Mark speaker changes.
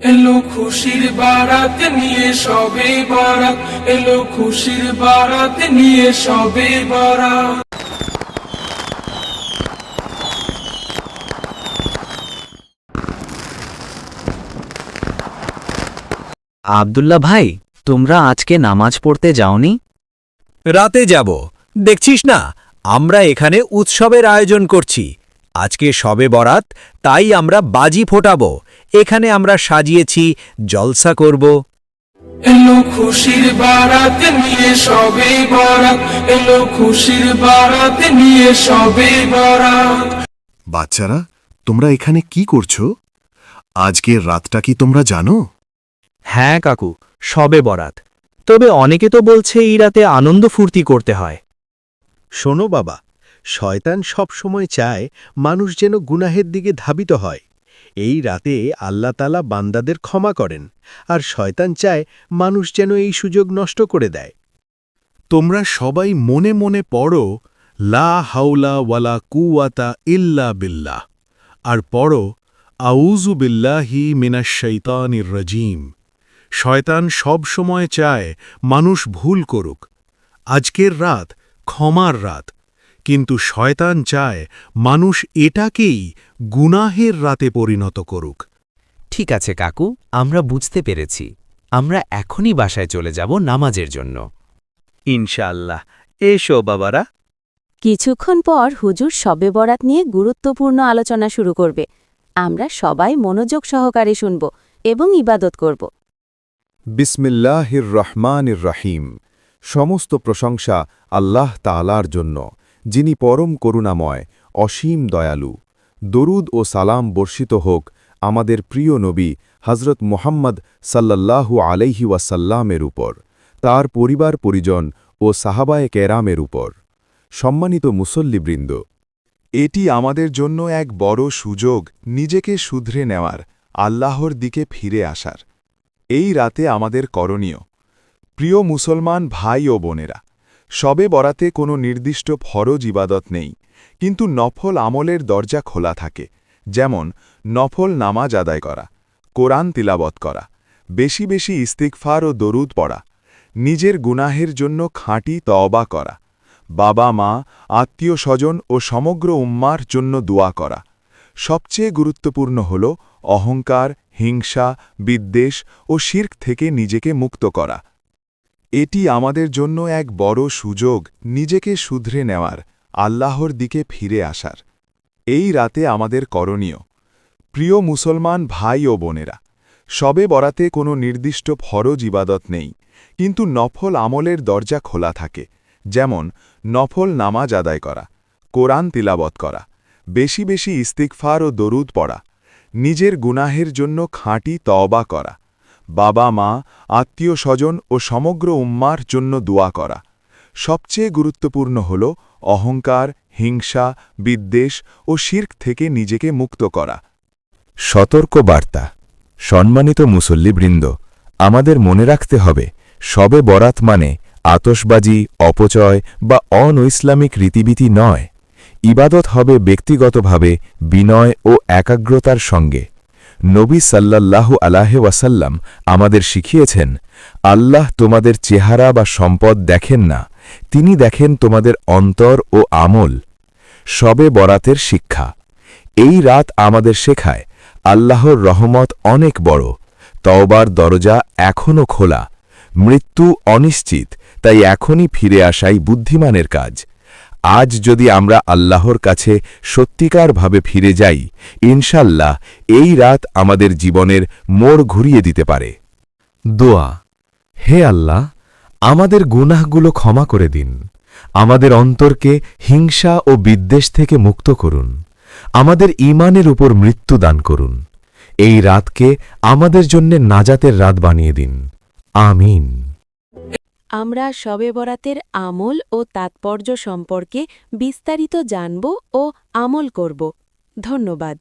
Speaker 1: এলো খুশির বারাত নিয়ে সবে বরাত, এলো খুশির বারাত নিয়ে সবে বরাত।
Speaker 2: আব্দুল্লাহ ভাই, তোমরা আজকে নামাজ পড়তে যাওনি?
Speaker 3: রাতে যাব। দেখছিস না, আমরা এখানে উৎসবের আয়োজন করছি। আজকে শবে বরাত, তাই আমরা বাজি ফোটাবো। এখানে আমরা সাজিয়েছি, জলসা করব।
Speaker 1: এলো খুশির বারাত নিয়ে সবে বরাত, এলো খুশির বারাত নিয়ে সবে বরাত।
Speaker 4: বাচ্চারা, তোমরা এখানে কি করছো? আজকের রাতটা কি তোমরা জানো?
Speaker 3: হ্যাঁ কাকু, শবে বরাত। তবে অনেকে তো বলছে এই রাতে আনন্দ ফুর্তি করতে হয়।
Speaker 5: শোনো বাবা, শয়তান সব সময় চায় মানুষ যেন গুনাহের দিকে ধাবিত হয়। এই রাতে আল্লাহ তাআলা বান্দাদের ক্ষমা করেন, আর শয়তান চায় মানুষ যেন এই সুযোগ নষ্ট করে দেয়।
Speaker 4: তোমরা সবাই মনে মনে পড়ো, লা হাওলা ওয়ালা কুওয়াতা ইল্লা বিল্লাহ, আর পড়ো, আউযু বিল্লাহি মিনাশ শাইতানির রাজীম। শয়তান সব সময় চায় মানুষ ভুল করুক। আজকের রাত ক্ষমার রাত, কিন্তু শয়তান চায় মানুষ এটাকেই গুনাহের রাতে পরিণত করুক।
Speaker 6: ঠিক আছে কাকু, আমরা বুঝতে পেরেছি। আমরা এখনই বাসায় চলে যাব নামাজের জন্য।
Speaker 3: ইনশাআল্লাহ। এসো বাবারা।
Speaker 7: কিছুক্ষণ পর হুজুর শবে বরাত নিয়ে গুরুত্বপূর্ণ আলোচনা শুরু করবে। আমরা সবাই মনোযোগ সহকারে শুনব এবং ইবাদত করব।
Speaker 8: বিসমিল্লাহির রহমানির রহিম। সমস্ত প্রশংসা আল্লাহ তাআলার জন্য, যিনি পরম করুণাময়, অসীম দয়ালু। দরুদ ও সালাম বর্ষিত হোক আমাদের প্রিয় নবী হজরত মুহাম্মদ সাল্লাল্লাহু আলাইহি ওয়াসাল্লামের উপর, তার পরিবার পরিজন ও সাহাবায়ে কেরামের উপর। সম্মানিত মুসল্লিবৃন্দ, এটি আমাদের জন্য এক বড় সুযোগ নিজেকে শুধরে নেওয়ার, আল্লাহর দিকে ফিরে আসার। এই রাতে আমাদের করণীয়। প্রিয় মুসলমান ভাই ও বোনেরা, শবে বরাতে কোনো নির্দিষ্ট ফরজ ইবাদত নেই, কিন্তু নফল আমলের দরজা খোলা থাকে। যেমন নফল নামাজ আদায় করা, কোরআন তিলাবত করা, বেশি বেশি ইস্তিগফার ও দরুদ পড়া, নিজের গুনাহের জন্য খাঁটি তওবা করা, বাবা মা, আত্মীয় স্বজন ও সমগ্র উম্মার জন্য দোয়া করা। সবচেয়ে গুরুত্বপূর্ণ হল অহংকার, হিংসা, বিদ্বেষ ও শিরক থেকে নিজেকে মুক্ত করা। এটি আমাদের জন্য এক বড় সুযোগ নিজেকে শুধরে নেওয়ার, আল্লাহর দিকে ফিরে আসার। এই রাতে আমাদের করণীয়। প্রিয় মুসলমান ভাই ও বোনেরা, শবে বরাতে কোনো নির্দিষ্ট ফরজ ইবাদত নেই, কিন্তু নফল আমলের দরজা খোলা থাকে। যেমন নফল নামাজ আদায় করা, কোরআন তিলাবত করা, বেশি বেশি ইস্তিগফার ও দরুদ পড়া, নিজের গুনাহের জন্য খাঁটি তওবা করা, বাবা মা, আত্মীয় স্বজন ও সমগ্র উম্মার জন্য দোয়া করা। সবচেয়ে গুরুত্বপূর্ণ হল অহংকার, হিংসা, বিদ্বেষ ও শিরক থেকে নিজেকে মুক্ত করা। সতর্ক বার্তা। সম্মানিত মুসল্লিবৃন্দ, আমাদের মনে রাখতে হবে, শবে বরাত মানে আতশবাজি, অপচয় বা অনৈসলামিক রীতিনীতি নয়। ইবাদত হবে ব্যক্তিগতভাবে, বিনয় ও একাগ্রতার সঙ্গে। নবী সাল্লাল্লাহু আলাইহি ওয়াসাল্লাম আমাদের শিখিয়েছেন, আল্লাহ তোমাদের চেহারা বা সম্পদ দেখেন না, তিনি দেখেন তোমাদের অন্তর ও আমল। শবে বরাতের শিক্ষা। এই রাত আমাদের শেখায়, আল্লাহর রহমত অনেক বড়, তওবার দরজা এখনও খোলা। মৃত্যু অনিশ্চিত, তাই এখনই ফিরে আসাই বুদ্ধিমানের কাজ। আজ যদি আমরা আল্লাহর কাছে সত্যিকারভাবে ফিরে যাই, ইনশাল্লাহ এই রাত আমাদের জীবনের মোড় ঘুরিয়ে দিতে পারে। দোয়া। হে আল্লাহ, আমাদের গুনাহগুলো ক্ষমা করে দিন। আমাদের অন্তরকে হিংসা ও বিদ্বেষ থেকে মুক্ত করুন। আমাদের ঈমানের উপর মৃত্যু দান করুন। এই রাতকে আমাদের জন্যে নাজাতের রাত বানিয়ে দিন। আমিন।
Speaker 7: আমরা শবে বরাতের আমল ও তাৎপর্য সম্পর্কে বিস্তারিত জানব ও আমল করব। ধন্যবাদ।